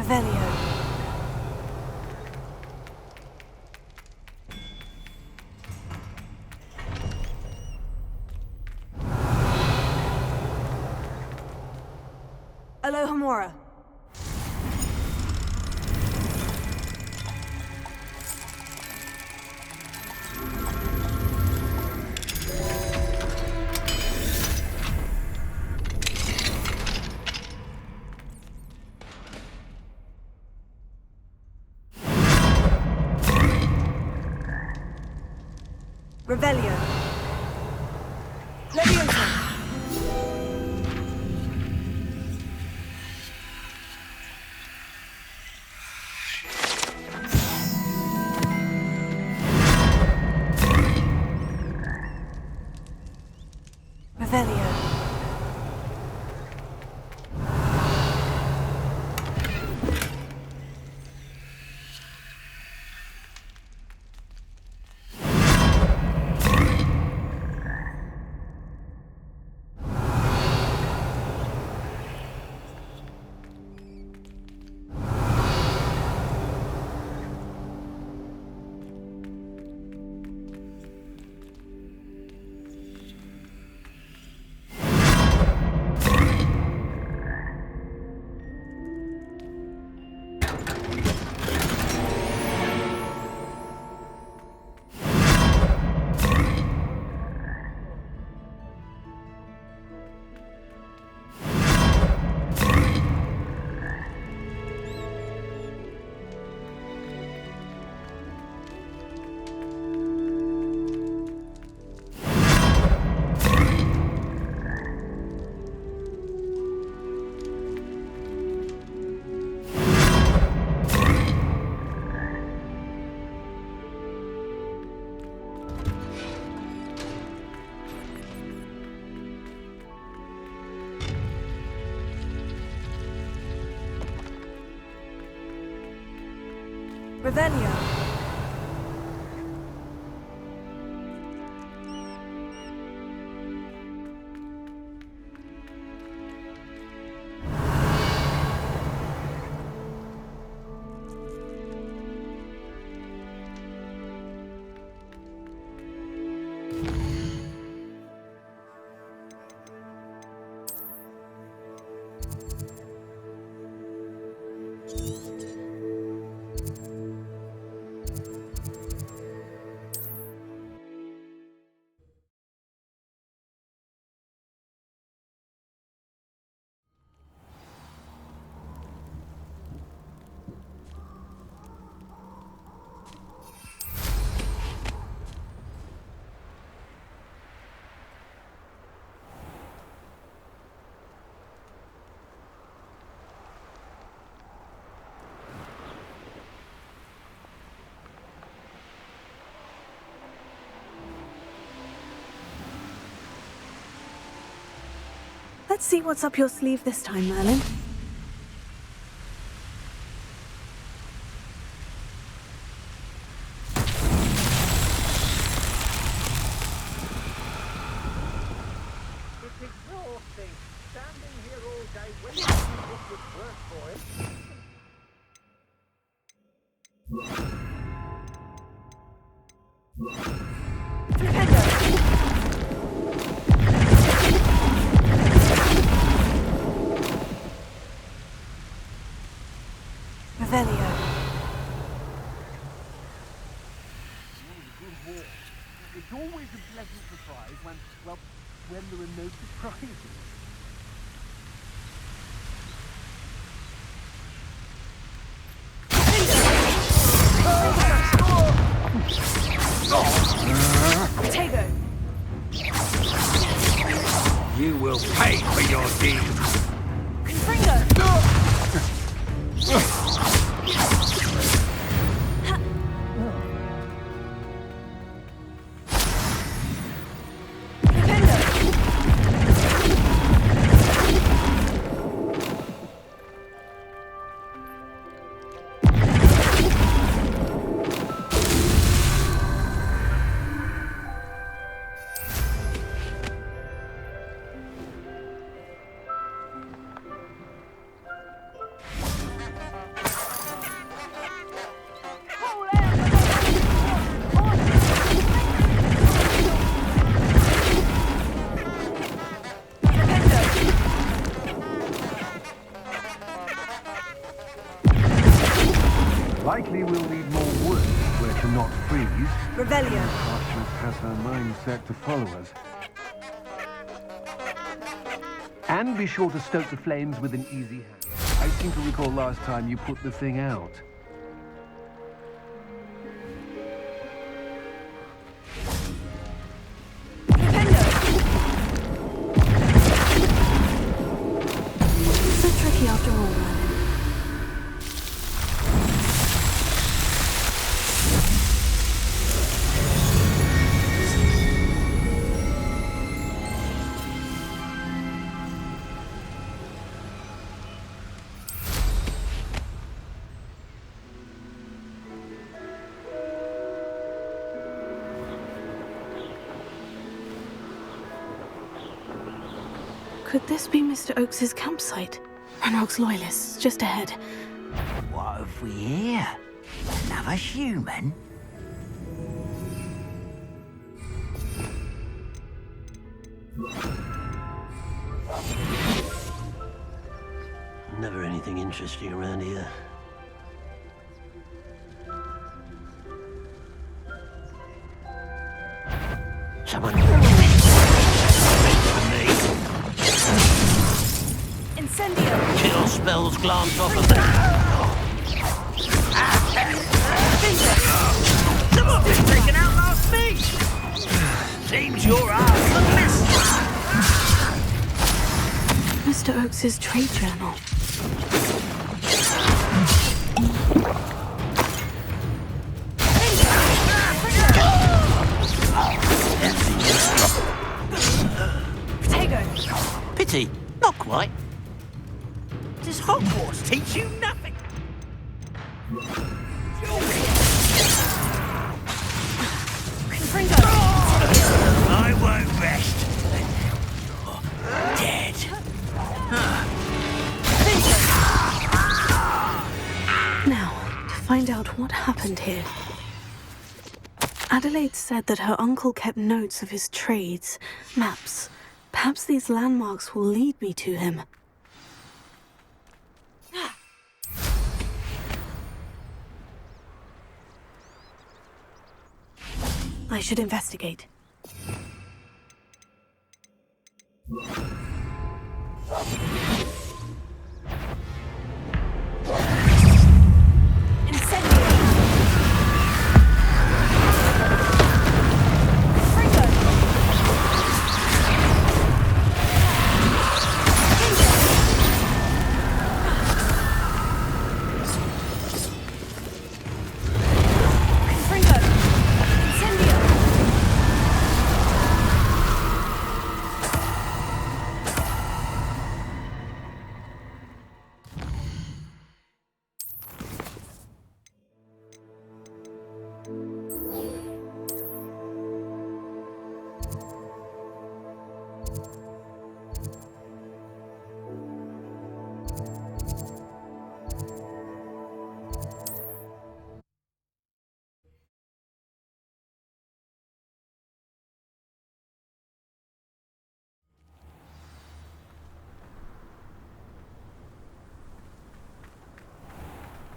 Revelio. Alohomora. Revelio. Leviosa. Revelio. Revelio. Let's see what's up your sleeve this time, Merlin. It's exhausting. Standing here all day waiting for what would work for it. Revelio. Good war. It's always a pleasant surprise when there are no surprises. Tego. You will pay for your deeds. Confringo. Likely we'll need more wood where to not freeze. Revelio. Archers has her mind set to follow us. And be sure to stoke the flames with an easy hand. I seem to recall last time you put the thing out. So tricky after all, Merlin. Could this be Mr. Oakes's campsite? Ranrock's loyalists, just ahead. What have we here? Another human? Never anything interesting around here. Someone... Incendio! Kill spells glance off of them. Someone been taken out last week! Seems your ass a mess. Mr. Oakes's trade journal. Protego! Pity, not quite. Does Hogwarts teach you nothing? Confringo! I won't rest. You're dead. Now, to find out what happened here. Adelaide said that her uncle kept notes of his trades, maps. Perhaps these landmarks will lead me to him. I should investigate.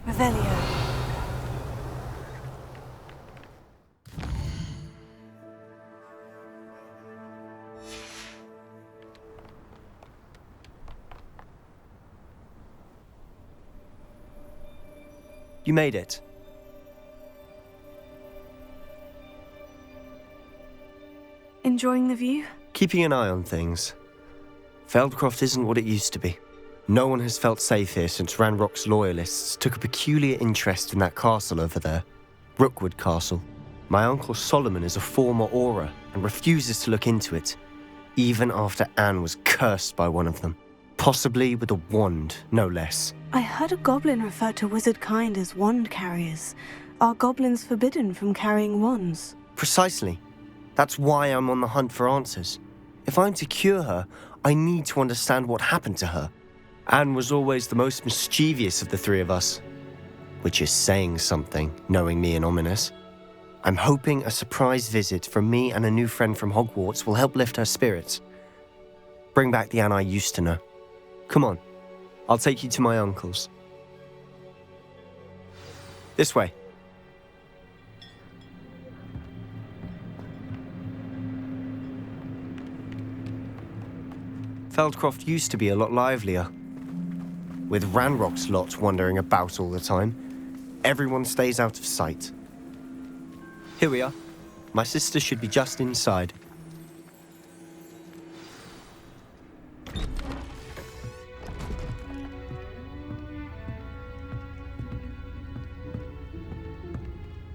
Revelio. You made it. Enjoying the view? Keeping an eye on things. Feldcroft isn't what it used to be. No one has felt safe here since Ranrock's loyalists took a peculiar interest in that castle over there. Rookwood Castle. My uncle Solomon is a former Auror and refuses to look into it, even after Anne was cursed by one of them. Possibly with a wand, no less. I heard a goblin refer to wizard kind as wand carriers. Are goblins forbidden from carrying wands? Precisely. That's why I'm on the hunt for answers. If I'm to cure her, I need to understand what happened to her. Anne was always the most mischievous of the three of us. Which is saying something, knowing me and Ominous. I'm hoping a surprise visit from me and a new friend from Hogwarts will help lift her spirits. Bring back the Anne I used to know. Come on, I'll take you to my uncle's. This way. Feldcroft used to be a lot livelier. With Ranrock's lot wandering about all the time, everyone stays out of sight. Here we are. My sister should be just inside.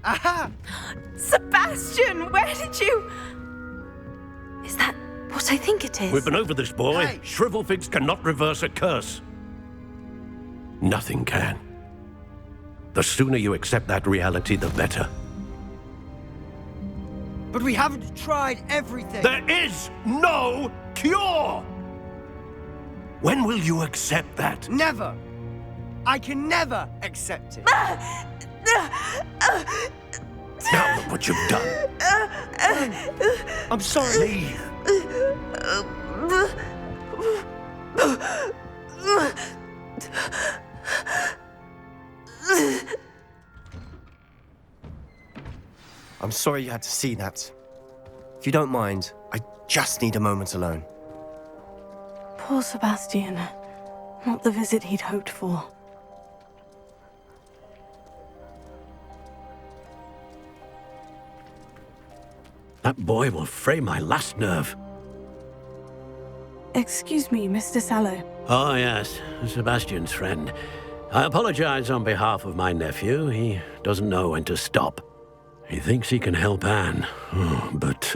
Aha! Sebastian, where did you... Is that what I think it is? We've been over this, boy. Hey. Shrivelfigs cannot reverse a curse. Nothing can. The sooner you accept that reality, the better. But we haven't tried everything. There is no cure! When will you accept that? Never. I can never accept it. Now look what you've done. I'm sorry. Leave. I'm sorry you had to see that. If you don't mind, I just need a moment alone. Poor Sebastian. Not the visit he'd hoped for. That boy will fray my last nerve. Excuse me, Mr. Sallow. Oh, yes, Sebastian's friend. I apologize on behalf of my nephew. He doesn't know when to stop. He thinks he can help Anne, but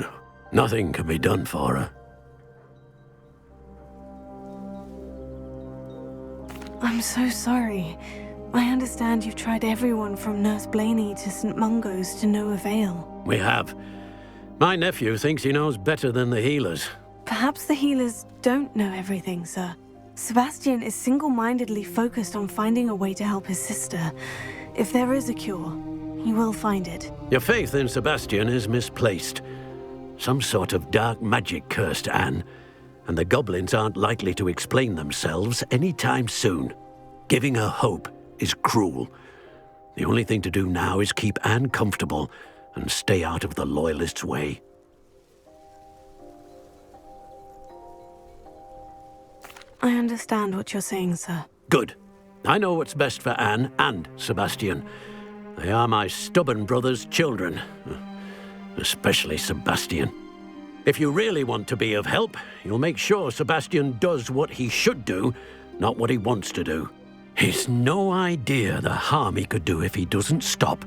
nothing can be done for her. I'm so sorry. I understand you've tried everyone from Nurse Blaney to St. Mungo's to no avail. We have. My nephew thinks he knows better than the healers. Perhaps the healers don't know everything, sir. Sebastian is single-mindedly focused on finding a way to help his sister. If there is a cure, he will find it. Your faith in Sebastian is misplaced. Some sort of dark magic cursed Anne, and the goblins aren't likely to explain themselves anytime soon. Giving her hope is cruel. The only thing to do now is keep Anne comfortable and stay out of the Loyalists' way. I understand what you're saying, sir. Good. I know what's best for Anne and Sebastian. They are my stubborn brother's children. Especially Sebastian. If you really want to be of help, you'll make sure Sebastian does what he should do, not what he wants to do. He's no idea the harm he could do if he doesn't stop.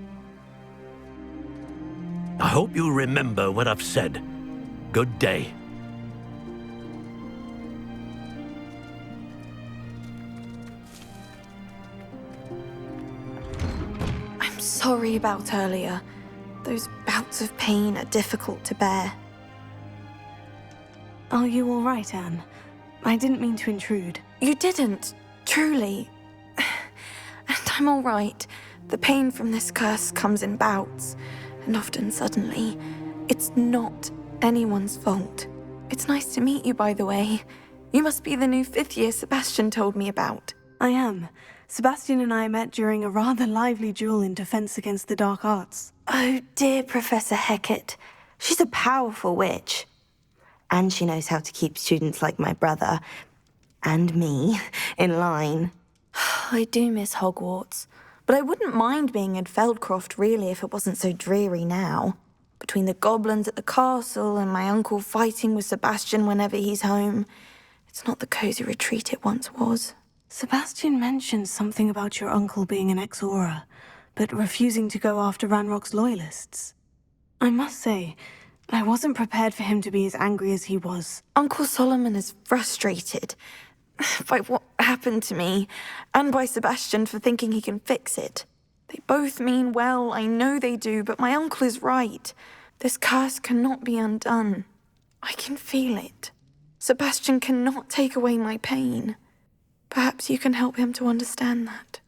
I hope you remember what I've said. Good day. I'm sorry about earlier. Those bouts of pain are difficult to bear. Are you all right, Anne? I didn't mean to intrude. You didn't, truly. And I'm all right. The pain from this curse comes in bouts, and often suddenly. It's not anyone's fault. It's nice to meet you, by the way. You must be the new 5th year Sebastian told me about. I am. Sebastian and I met during a rather lively duel in defense against the dark arts. Oh, dear Professor Hecat. She's a powerful witch. And she knows how to keep students like my brother, and me, in line. I do miss Hogwarts, but I wouldn't mind being in Feldcroft, really, if it wasn't so dreary now. Between the goblins at the castle and my uncle fighting with Sebastian whenever he's home, it's not the cozy retreat it once was. Sebastian mentioned something about your uncle being an ex-Aura, but refusing to go after Ranrock's loyalists. I must say, I wasn't prepared for him to be as angry as he was. Uncle Solomon is frustrated by what happened to me, and by Sebastian for thinking he can fix it. They both mean well, I know they do, but my uncle is right. This curse cannot be undone. I can feel it. Sebastian cannot take away my pain. Perhaps you can help him to understand that.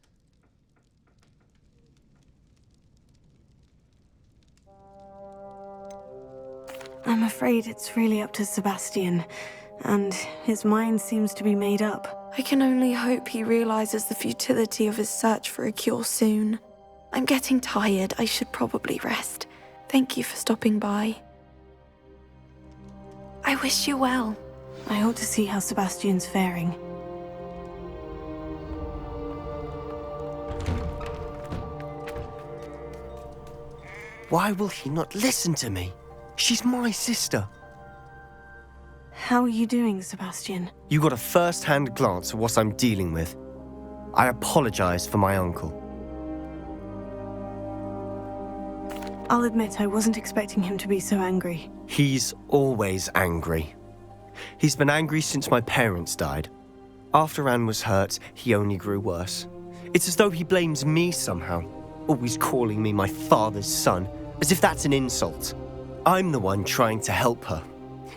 I'm afraid it's really up to Sebastian, and his mind seems to be made up. I can only hope he realizes the futility of his search for a cure soon. I'm getting tired. I should probably rest. Thank you for stopping by. I wish you well. I ought to see how Sebastian's faring. Why will he not listen to me? She's my sister. How are you doing, Sebastian? You got a first-hand glance at what I'm dealing with. I apologize for my uncle. I'll admit I wasn't expecting him to be so angry. He's always angry. He's been angry since my parents died. After Anne was hurt, he only grew worse. It's as though he blames me somehow, always calling me my father's son, as if that's an insult. I'm the one trying to help her.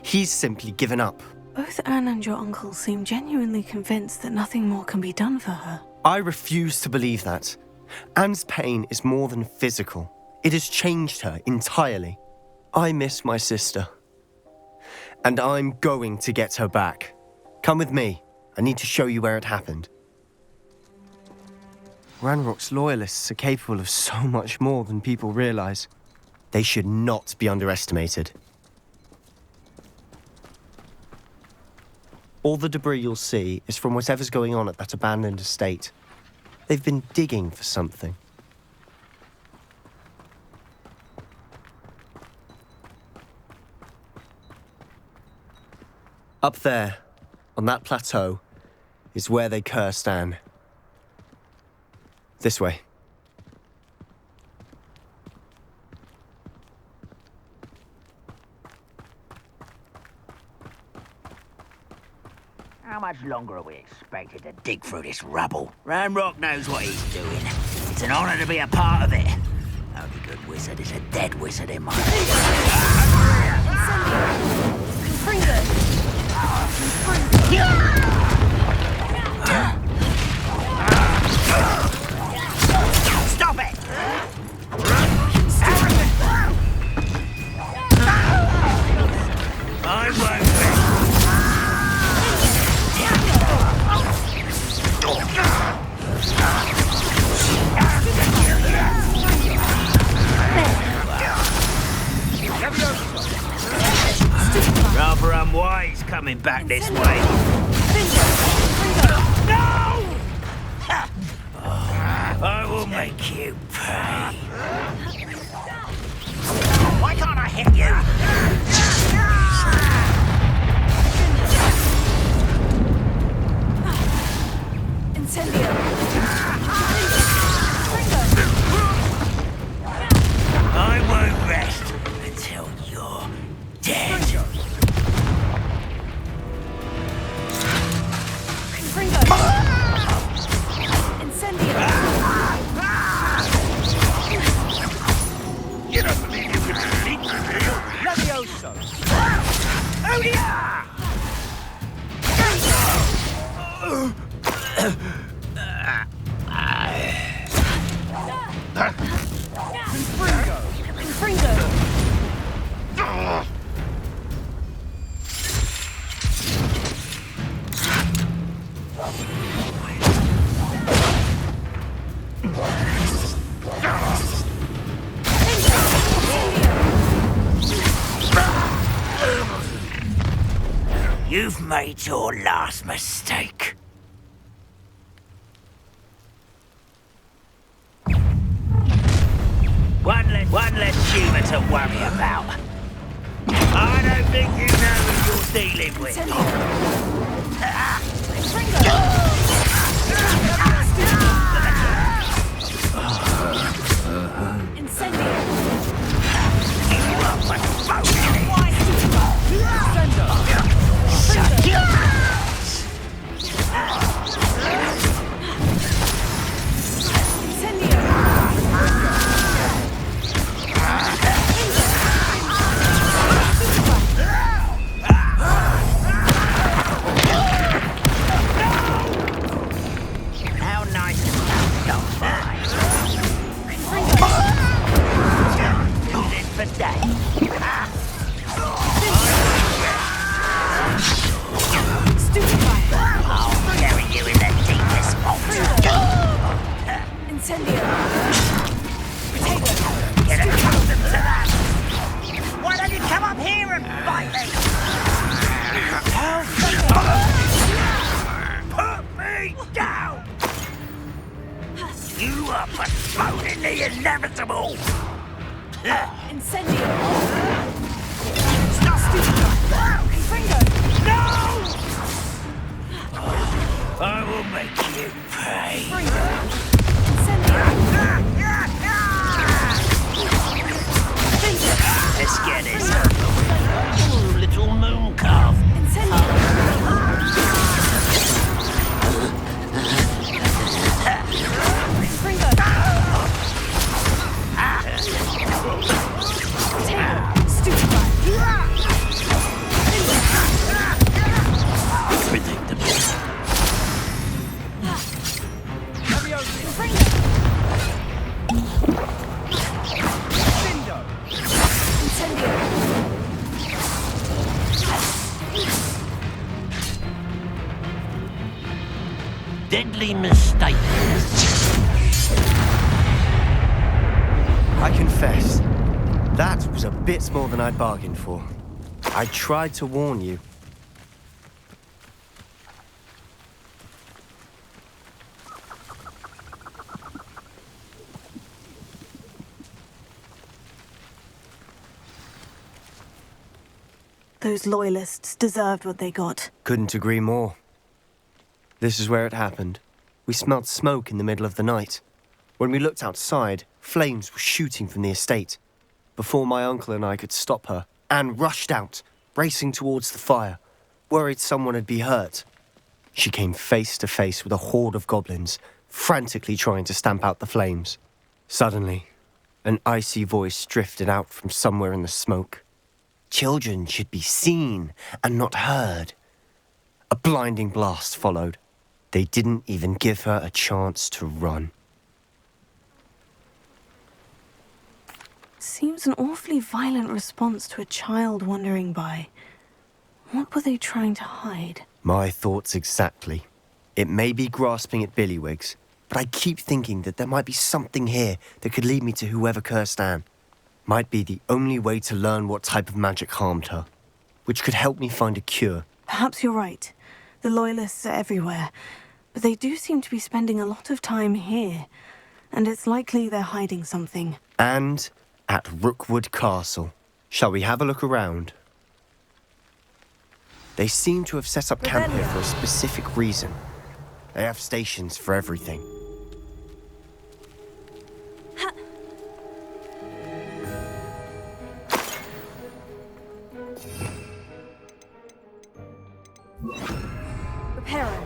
He's simply given up. Both Anne and your uncle seem genuinely convinced that nothing more can be done for her. I refuse to believe that. Anne's pain is more than physical. It has changed her entirely. I miss my sister. And I'm going to get her back. Come with me. I need to show you where it happened. Ranrock's loyalists are capable of so much more than people realize. They should not be underestimated. All the debris you'll see is from whatever's going on at that abandoned estate. They've been digging for something. Up there, on that plateau, is where they cursed Anne. This way. How much longer are we expected to dig through this rubble? Ranrock knows what he's doing. It's an honor to be a part of it. Only good wizard is a dead wizard in my Stop it! I won't rather unwise coming back this way. No! I will make you pay. Why can't I hit you? Incendio! I won't rest until you're dead. You don't believe you can defeat me? Levioso! Oh yeah! You've made your last mistake. One less human to worry about. I don't think you know who you're dealing with. Incendio! You are postponing the inevitable! Incendio! Stop! Fringo! No! I will make you pay. Incendio! Let's get this. Oh, little moon calf. Deadly mistake. I confess, that was a bit more than I bargained for. I tried to warn you. Those loyalists deserved what they got. Couldn't agree more. This is where it happened. We smelled smoke in the middle of the night. When we looked outside, flames were shooting from the estate. Before my uncle and I could stop her, Anne rushed out, racing towards the fire, worried someone had been hurt. She came face to face with a horde of goblins, frantically trying to stamp out the flames. Suddenly, an icy voice drifted out from somewhere in the smoke. Children should be seen and not heard. A blinding blast followed. They didn't even give her a chance to run. Seems an awfully violent response to a child wandering by. What were they trying to hide? My thoughts exactly. It may be grasping at Billywigs, but I keep thinking that there might be something here that could lead me to whoever cursed Anne. Might be the only way to learn what type of magic harmed her, which could help me find a cure. Perhaps you're right. The Loyalists are everywhere, but they do seem to be spending a lot of time here, and it's likely they're hiding something. And at Rookwood Castle. Shall we have a look around? They seem to have set up camp here for a specific reason. They have stations for everything. Reparo.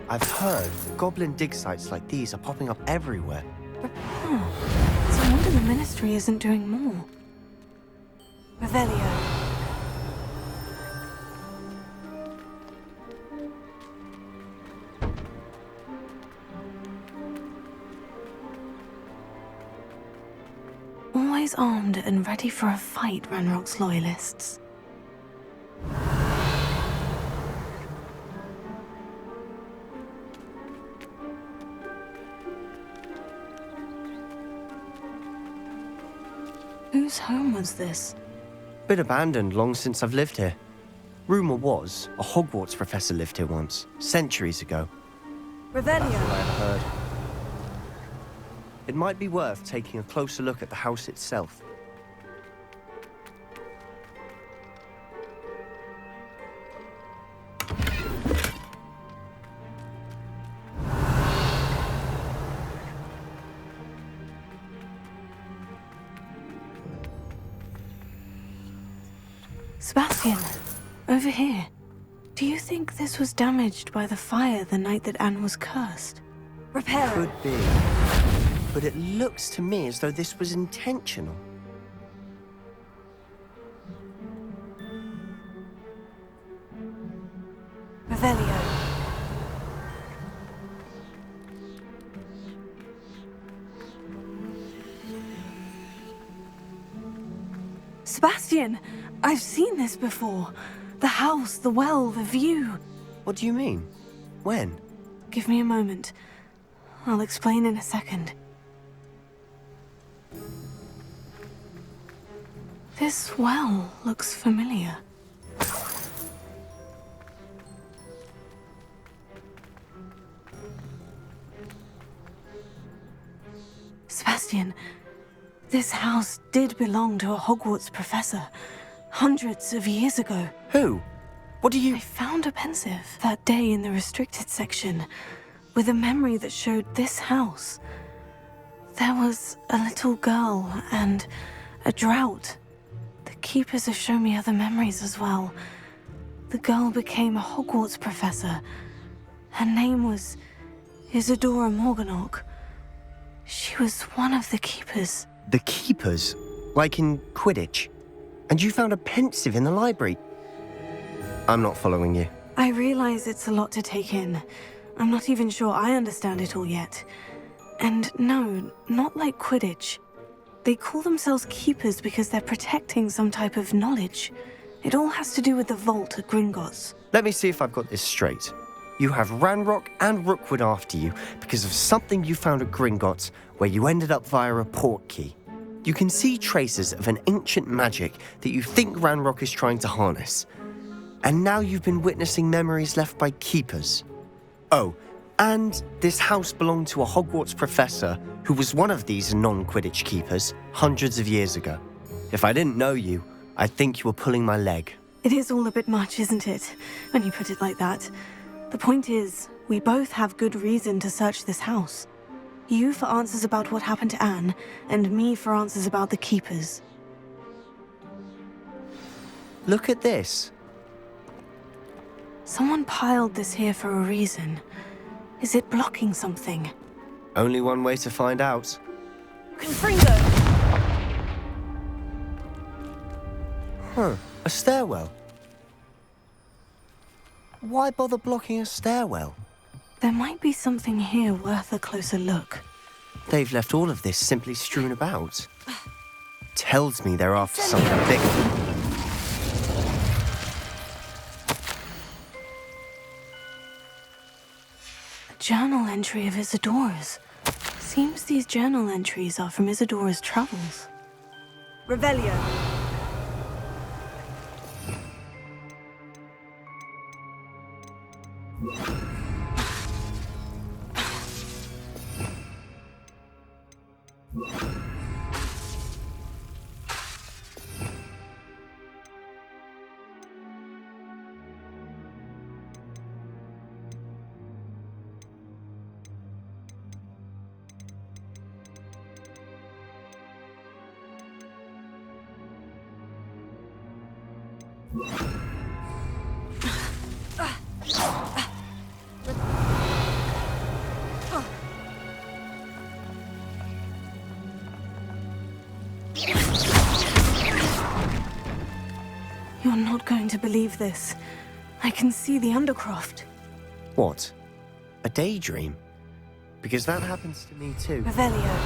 I've heard goblin dig sites like these are popping up everywhere. So I wonder the Ministry isn't doing more. Revelio. Always armed and ready for a fight, Ranrock's Loyalists. Whose home was this? Been abandoned long since I've lived here. Rumour was, a Hogwarts professor lived here once, centuries ago. Revelio. That's what I've heard. It might be worth taking a closer look at the house itself. Sebastian, over here. Do you think this was damaged by the fire the night that Anne was cursed? Reparo. Could be. But it looks to me as though this was intentional. Revelio. Sebastian, I've seen this before. The house, the well, the view. What do you mean? When? Give me a moment. I'll explain in a second. This well looks familiar. Sebastian, this house did belong to a Hogwarts professor, hundreds of years ago. Who? What do you... I found a pensive that day in the restricted section, with a memory that showed this house. There was a little girl and a drought. The keepers have shown me other memories as well. The girl became a Hogwarts professor. Her name was Isadora Morganach. She was one of the keepers. The keepers? Like in Quidditch? And you found a pensive in the library? I'm not following you. I realize it's a lot to take in. I'm not even sure I understand it all yet. And no, not like Quidditch. They call themselves keepers because they're protecting some type of knowledge. It all has to do with the vault at Gringotts. Let me see if I've got this straight. You have Ranrock and Rookwood after you because of something you found at Gringotts where you ended up via a portkey. You can see traces of an ancient magic that you think Ranrock is trying to harness. And now you've been witnessing memories left by keepers. Oh, and this house belonged to a Hogwarts professor who was one of these non-Quidditch keepers hundreds of years ago. If I didn't know you, I'd think you were pulling my leg. It is all a bit much, isn't it, when you put it like that? The point is, we both have good reason to search this house. You for answers about what happened to Anne, and me for answers about the keepers. Look at this. Someone piled this here for a reason. Is it blocking something? Only one way to find out. Confringo! Huh, a stairwell. Why bother blocking a stairwell? There might be something here worth a closer look. They've left all of this simply strewn about. Tells me they're after something big. A journal entry of Isadora's. Seems these journal entries are from Isadora's travels. Revelio. You're not going to believe this. I can see the Undercroft. What? A daydream? Because that happens to me too. Revelio.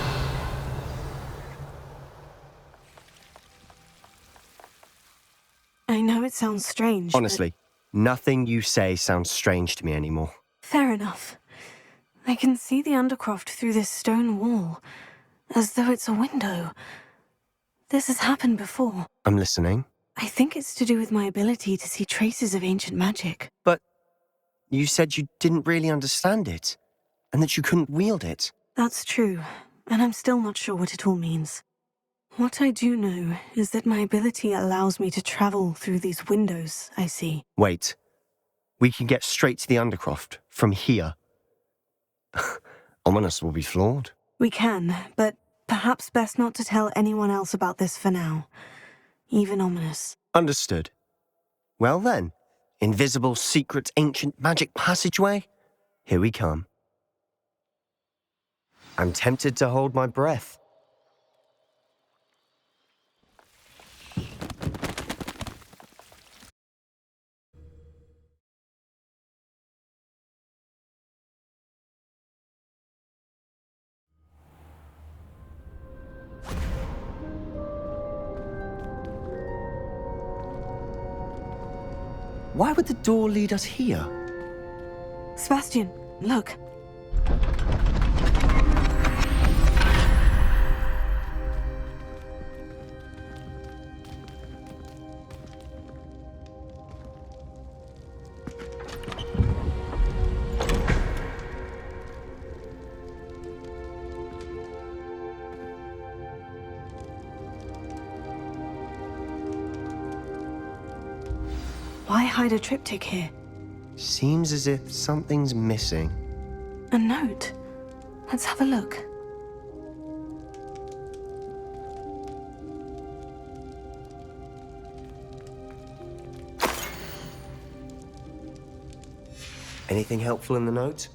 I know it sounds strange, Honestly, nothing you say sounds strange to me anymore. Fair enough. I can see the Undercroft through this stone wall, as though it's a window. This has happened before. I'm listening. I think it's to do with my ability to see traces of ancient magic. But you said you didn't really understand it, and that you couldn't wield it. That's true, and I'm still not sure what it all means. What I do know is that my ability allows me to travel through these windows I see. Wait. We can get straight to the Undercroft from here. Ominous will be flawed. We can, but perhaps best not to tell anyone else about this for now. Even Ominous. Understood. Well then, invisible, secret, ancient magic passageway? Here we come. I'm tempted to hold my breath. Why would the door lead us here? Sebastian, look. Why hide a triptych here? Seems as if something's missing. A note. Let's have a look. Anything helpful in the note?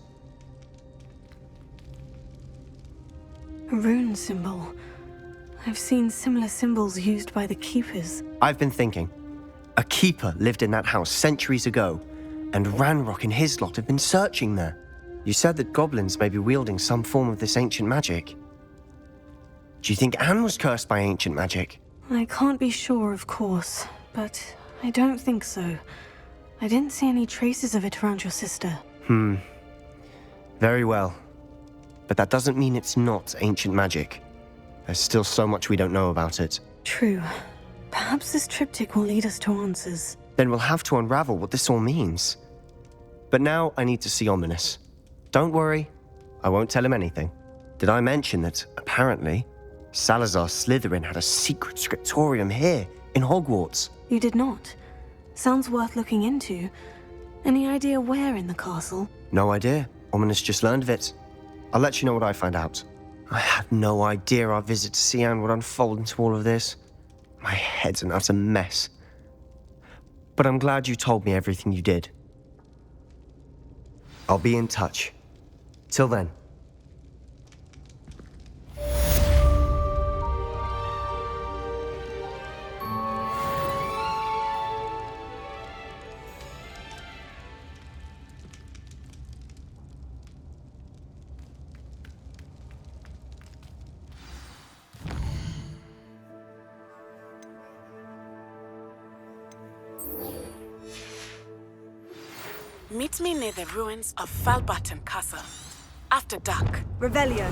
A rune symbol. I've seen similar symbols used by the keepers. I've been thinking. A keeper lived in that house centuries ago, and Ranrock and his lot have been searching there. You said that goblins may be wielding some form of this ancient magic. Do you think Anne was cursed by ancient magic? I can't be sure, of course, but I don't think so. I didn't see any traces of it around your sister. Very well. But that doesn't mean it's not ancient magic. There's still so much we don't know about it. True. Perhaps this triptych will lead us to answers. Then we'll have to unravel what this all means. But now I need to see Ominous. Don't worry, I won't tell him anything. Did I mention that, apparently, Salazar Slytherin had a secret scriptorium here, in Hogwarts? You did not. Sounds worth looking into. Any idea where in the castle? No idea. Ominous just learned of it. I'll let you know what I find out. I had no idea our visit to see Anne would unfold into all of this. My head's an utter mess. But I'm glad you told me everything you did. I'll be in touch. Till then. Meet me near the ruins of Falbaton Castle. After dark. Revelio.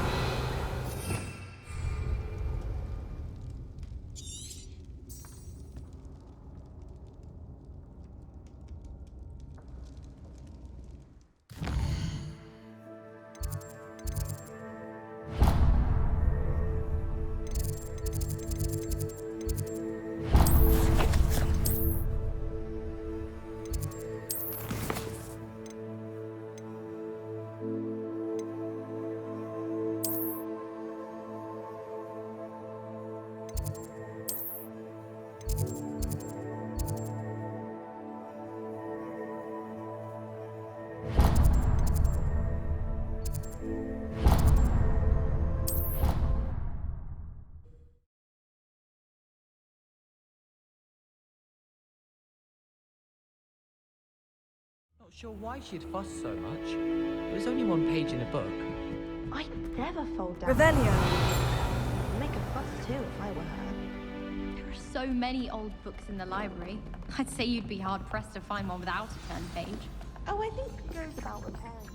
Not sure why she'd fuss so much. It was only one page in a book. I'd never fold down. Revelio. I'd make a fuss too if I were her. There are so many old books in the library. I'd say you'd be hard-pressed to find one without a turned page. Oh, I think it goes without repairing.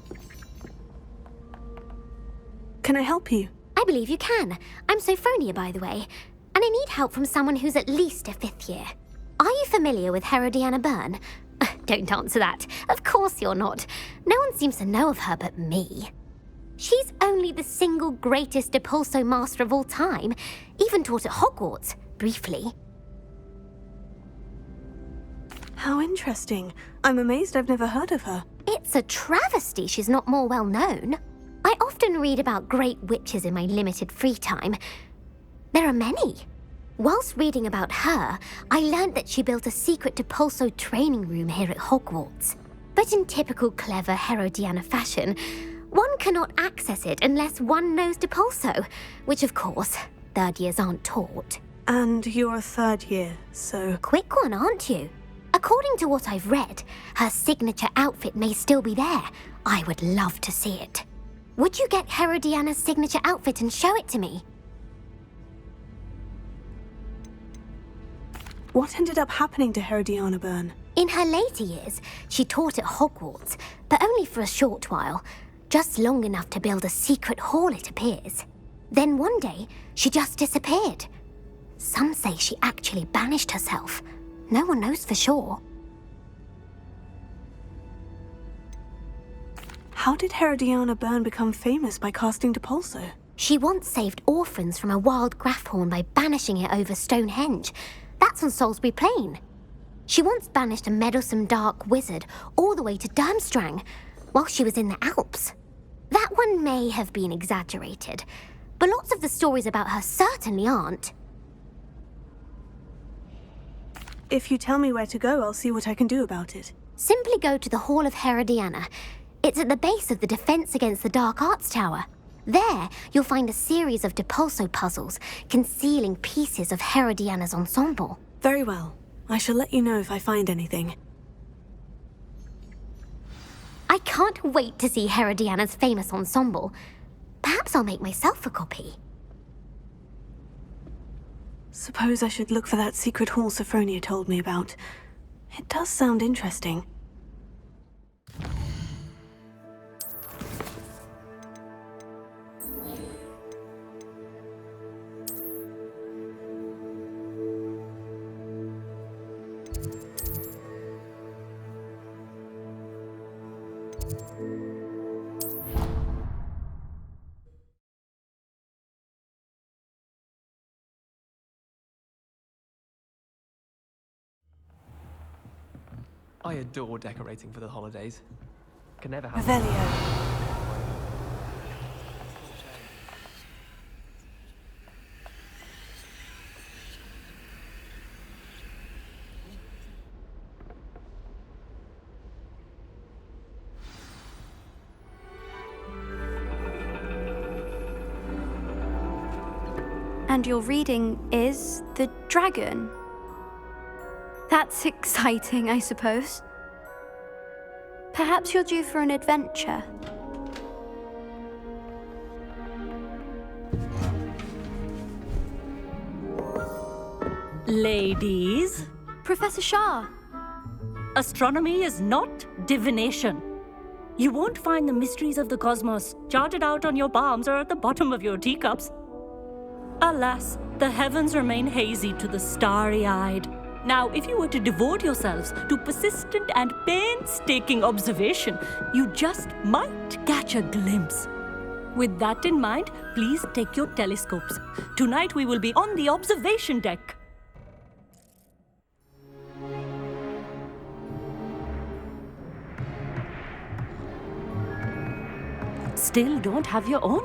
Can I help you? I believe you can. I'm Sophronia, by the way. And I need help from someone who's at least a 5th year. Are you familiar with Herodiana Byrne? Don't answer that. Of course you're not. No one seems to know of her but me. She's only the single greatest Depulso master of all time. Even taught at Hogwarts, briefly. How interesting. I'm amazed I've never heard of her. It's a travesty she's not more well known. I often read about great witches in my limited free time. There are many. Whilst reading about her, I learned that she built a secret Depulso training room here at Hogwarts. But in typical clever Herodiana fashion, one cannot access it unless one knows Depulso, which of course, 3rd years aren't taught. And you're a 3rd year, so... Quick one, aren't you? According to what I've read, her signature outfit may still be there. I would love to see it. Would you get Herodiana's signature outfit and show it to me? What ended up happening to Herodiana Byrne? In her later years, she taught at Hogwarts, but only for a short while, just long enough to build a secret hall, it appears. Then one day, she just disappeared. Some say she actually banished herself. No one knows for sure. How did Herodiana Byrne become famous by casting Depulso? She once saved orphans from a wild Graphorn by banishing it over Stonehenge. That's on Salisbury Plain. She once banished a meddlesome dark wizard all the way to Durmstrang while she was in the Alps. That one may have been exaggerated, but lots of the stories about her certainly aren't. If you tell me where to go, I'll see what I can do about it. Simply go to the Hall of Herodiana. It's at the base of the Defense Against the Dark Arts Tower. There, you'll find a series of Depulso puzzles concealing pieces of Herodiana's ensemble. Very well. I shall let you know if I find anything. I can't wait to see Herodiana's famous ensemble. Perhaps I'll make myself a copy. Suppose I should look for that secret hall Sophronia told me about. It does sound interesting. I adore decorating for the holidays. Can never have... Revelio. And your reading is The Dragon. That's exciting, I suppose. Perhaps you're due for an adventure. Ladies. Professor Shah. Astronomy is not divination. You won't find the mysteries of the cosmos charted out on your palms or at the bottom of your teacups. Alas, the heavens remain hazy to the starry-eyed. Now, if you were to devote yourselves to persistent and painstaking observation, you just might catch a glimpse. With that in mind, please take your telescopes. Tonight we will be on the observation deck. Still don't have your own?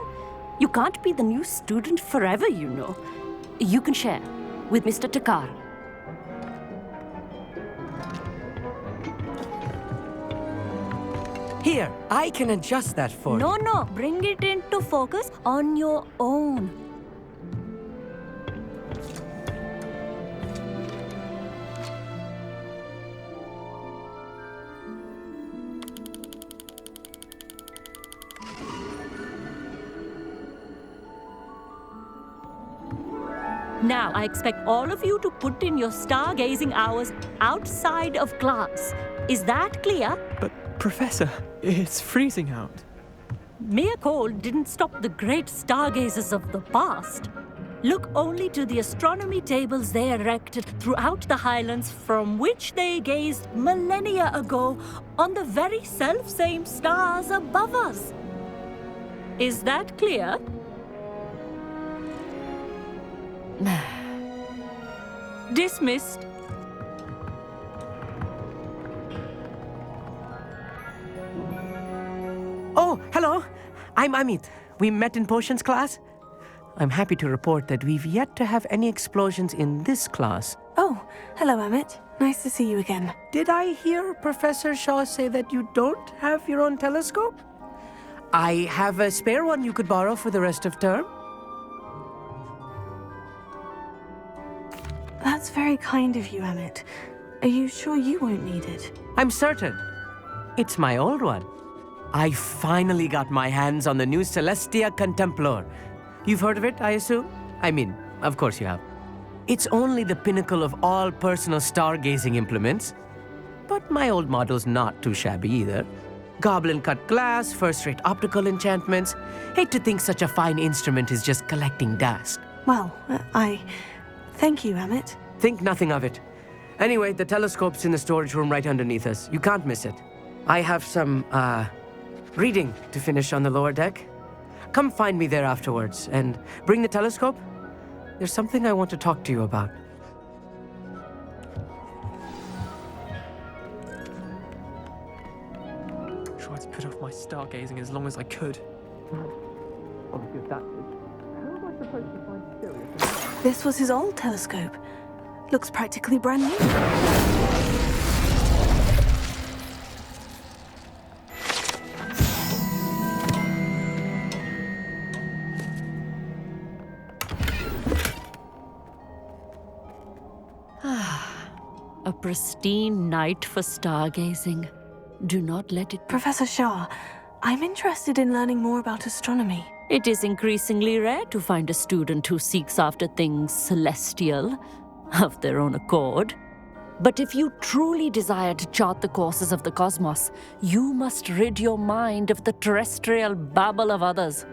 You can't be the new student forever, you know. You can share with Mr. Takar. Here, I can adjust that for you. No, bring it into focus on your own. Now, I expect all of you to put in your stargazing hours outside of class. Is that clear? But, Professor, it's freezing out. Mere cold didn't stop the great stargazers of the past. Look only to the astronomy tables they erected throughout the Highlands from which they gazed millennia ago on the very self-same stars above us. Is that clear? Dismissed. Oh, hello. I'm Amit. We met in potions class. I'm happy to report that we've yet to have any explosions in this class. Oh, hello, Amit. Nice to see you again. Did I hear Professor Shaw say that you don't have your own telescope? I have a spare one you could borrow for the rest of term. That's very kind of you, Amit. Are you sure you won't need it? I'm certain. It's my old one. I finally got my hands on the new Celestia Contemplar. You've heard of it, I assume? I mean, of course you have. It's only the pinnacle of all personal stargazing implements. but my old model's not too shabby either. Goblin-cut glass, first-rate optical enchantments. Hate to think such a fine instrument is just collecting dust. Well, thank you, Emmett. Think nothing of it. Anyway, the telescope's in the storage room right underneath us. You can't miss it. I have some, reading to finish on the lower deck. Come find me there afterwards, and bring the telescope. There's something I want to talk to you about. Tried to put off my stargazing as long as I could. Obviously, that's it. How am I supposed to find Sirius? This was his old telescope. Looks practically brand new. A pristine night for stargazing. Do not let it... Professor Shah, I'm interested in learning more about astronomy. It is increasingly rare to find a student who seeks after things celestial, of their own accord. But if you truly desire to chart the courses of the cosmos, you must rid your mind of the terrestrial babble of others.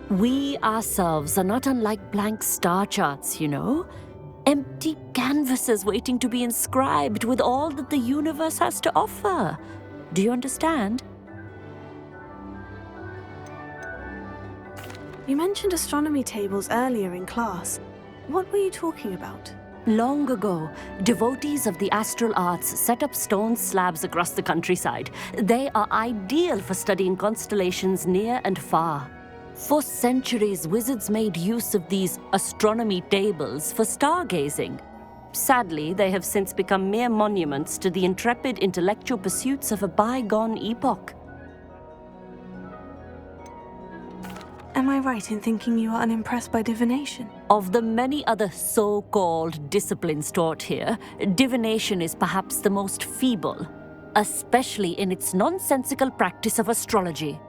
We ourselves are not unlike blank star charts, you know? Empty canvases waiting to be inscribed with all that the universe has to offer. Do you understand? You mentioned astronomy tables earlier in class. What were you talking about? Long ago, devotees of the astral arts set up stone slabs across the countryside. They are ideal for studying constellations near and far. For centuries, wizards made use of these astronomy tables for stargazing. Sadly, they have since become mere monuments to the intrepid intellectual pursuits of a bygone epoch. Am I right in thinking you are unimpressed by divination? Of the many other so-called disciplines taught here, divination is perhaps the most feeble, especially in its nonsensical practice of astrology.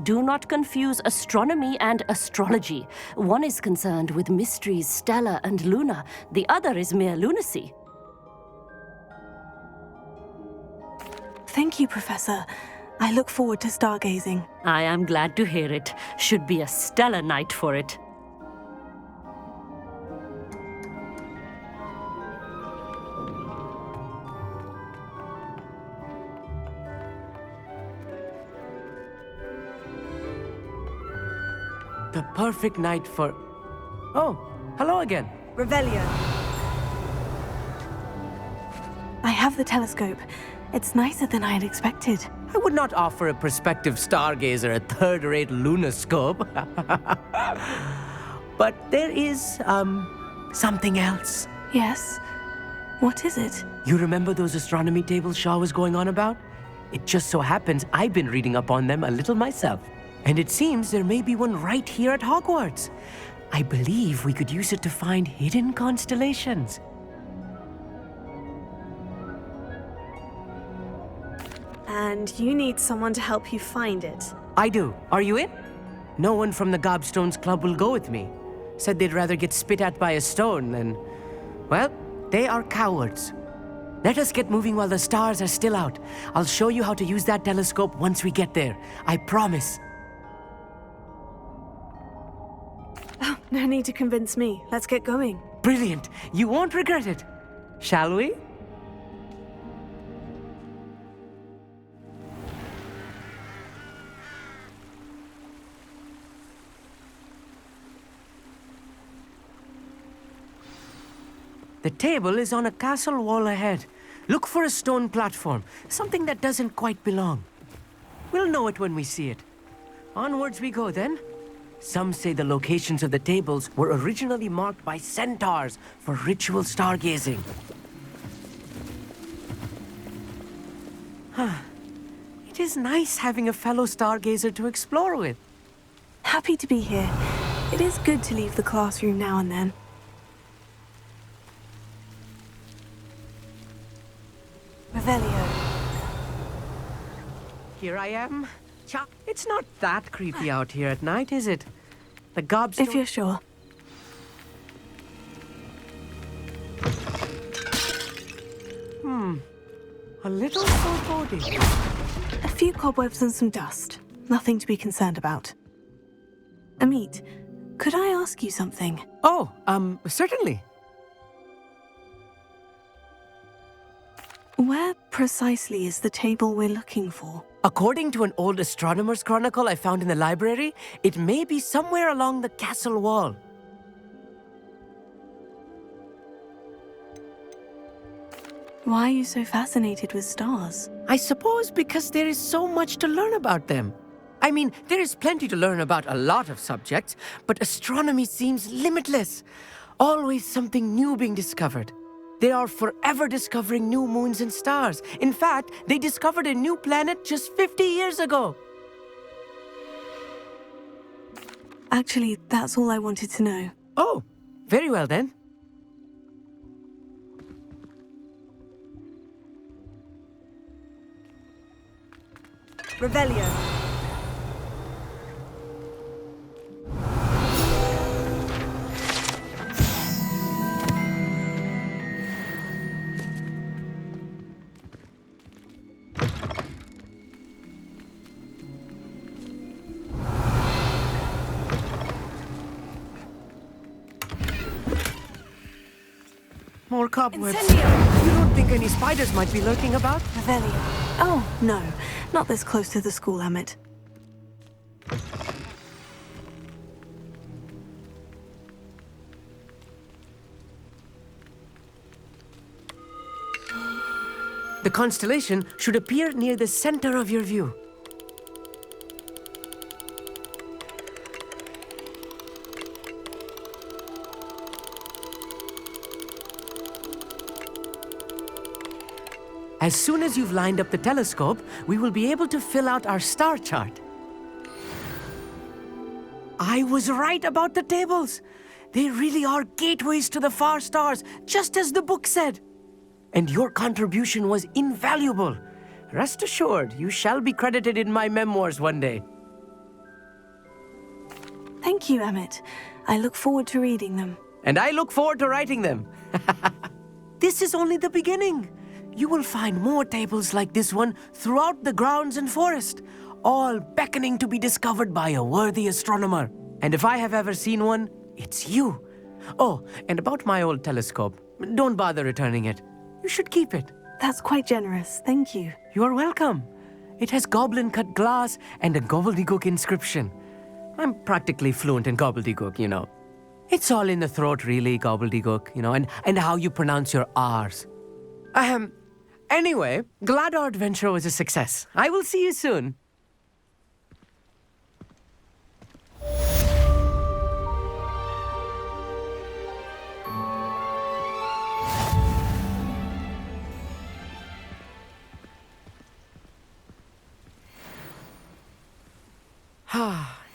Do not confuse astronomy and astrology. One is concerned with mysteries stellar and lunar. The other is mere lunacy. Thank you, Professor. I look forward to stargazing. I am glad to hear it. Should be a stellar night for it. The perfect night for... Oh, hello again. Revelio. I have the telescope. It's nicer than I had expected. I would not offer a prospective stargazer a third-rate lunoscope. But there is, something else. Yes? What is it? You remember those astronomy tables Shaw was going on about? It just so happens I've been reading up on them a little myself. And it seems there may be one right here at Hogwarts. I believe we could use it to find hidden constellations. And you need someone to help you find it. I do. Are you in? No one from the Gobstones Club will go with me. Said they'd rather get spit at by a stone than... Well, they are cowards. Let us get moving while the stars are still out. I'll show you how to use that telescope once we get there. I promise. Oh, no need to convince me. Let's get going. Brilliant. You won't regret it. Shall we? The table is on a castle wall ahead. Look for a stone platform, something that doesn't quite belong. We'll know it when we see it. Onwards we go then. Some say the locations of the tables were originally marked by centaurs for ritual stargazing. It is nice having a fellow stargazer to explore with. Happy to be here. It is good to leave the classroom now and then. Revelio. Here I am. Chuck, it's not that creepy out here at night, is it? The Gobstones... If you're sure. A little foreboding. A few cobwebs and some dust. Nothing to be concerned about. Amit, could I ask you something? Oh, certainly. Where precisely is the table we're looking for? According to an old astronomer's chronicle I found in the library, it may be somewhere along the castle wall. Why are you so fascinated with stars? I suppose because there is so much to learn about them. I mean, there is plenty to learn about a lot of subjects, but astronomy seems limitless. Always something new being discovered. They are forever discovering new moons and stars. In fact, they discovered a new planet just 50 years ago. Actually, that's all I wanted to know. Oh, very well then. Revelio. More cobwebs. Incendio! You don't think any spiders might be lurking about? Revelio. Oh, no. Not this close to the school, Amit. The constellation should appear near the center of your view. As soon as you've lined up the telescope, we will be able to fill out our star chart. I was right about the tables. They really are gateways to the far stars, just as the book said. And your contribution was invaluable. Rest assured, you shall be credited in my memoirs one day. Thank you, Amit. I look forward to reading them. And I look forward to writing them. This is only the beginning. You will find more tables like this one throughout the grounds and forest, all beckoning to be discovered by a worthy astronomer. And if I have ever seen one, it's you. Oh, and about my old telescope, don't bother returning it. You should keep it. That's quite generous. Thank you. You are welcome. It has goblin-cut glass and a gobbledygook inscription. I'm practically fluent in gobbledygook, you know. It's all in the throat, really, gobbledygook, you know, and how you pronounce your R's. Anyway, glad our adventure was a success. I will see you soon.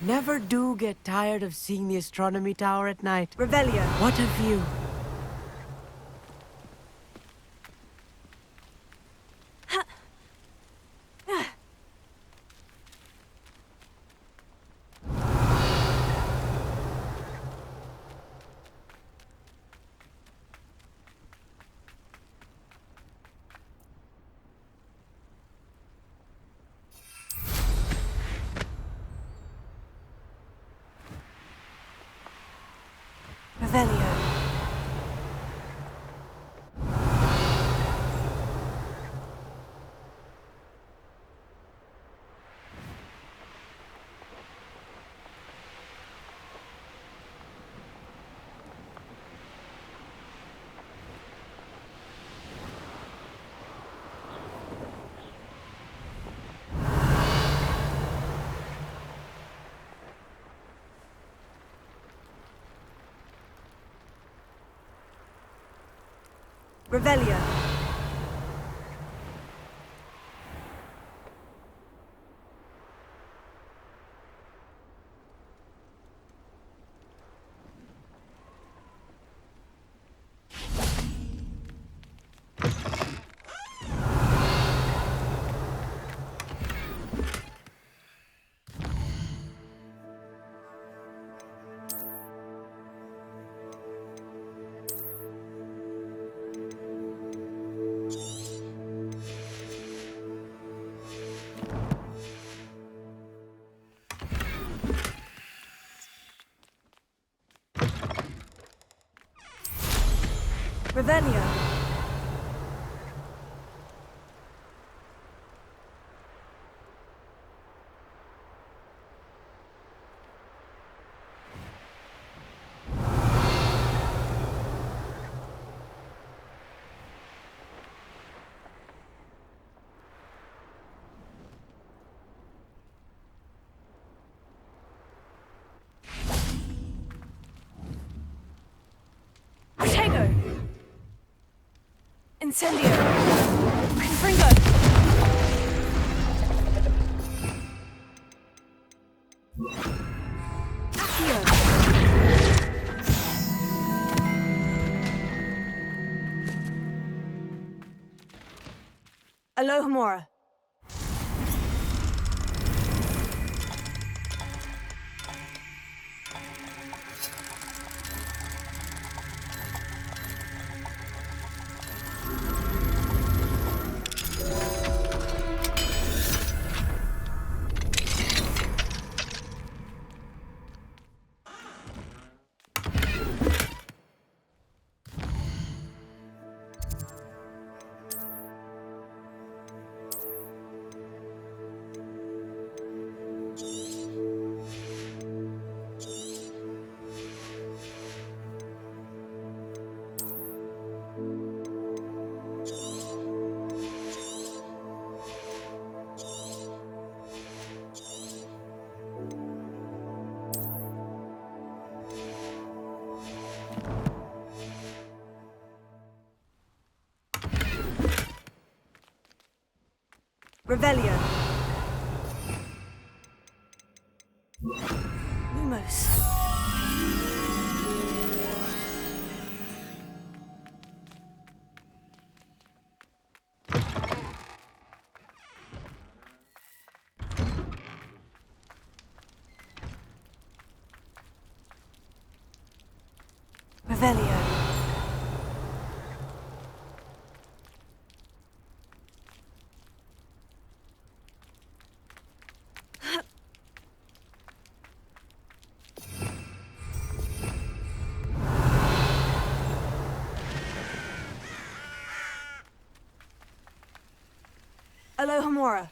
Never do get tired of seeing the astronomy tower at night. Revelio. What a view. Revelio. Revelio. Revelio. Incendio! Confringo! Accio! Alohomora! Revelio. Lumos. Revelio. Alohomora.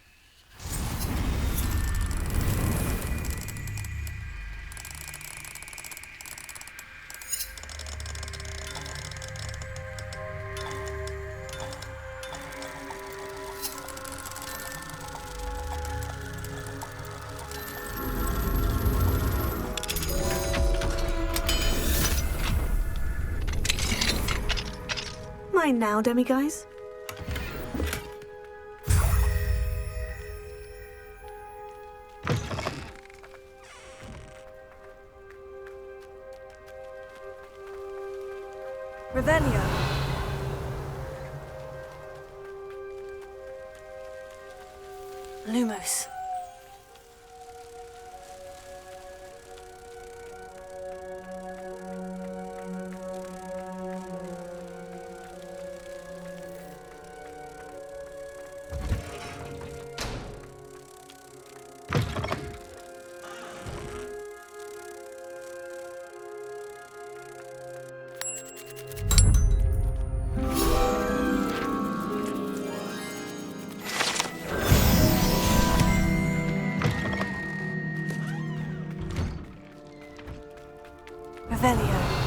Mine now, demiguise. Revelio. Lumos. Revelio.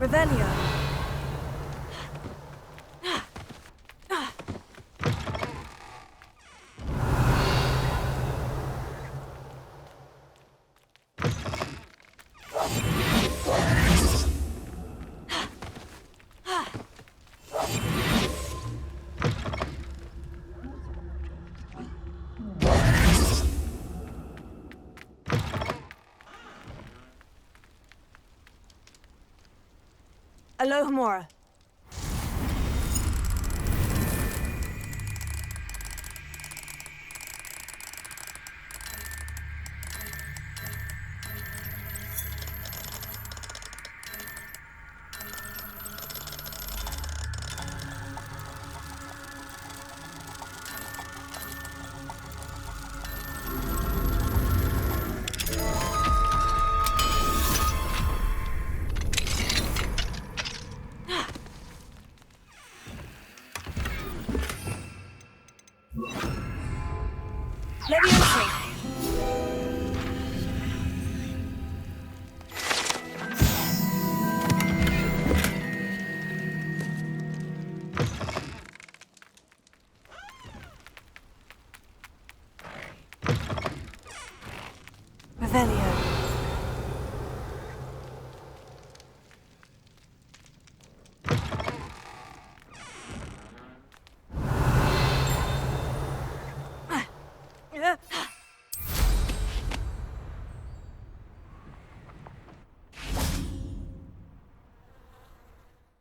Revelio. Alohomora.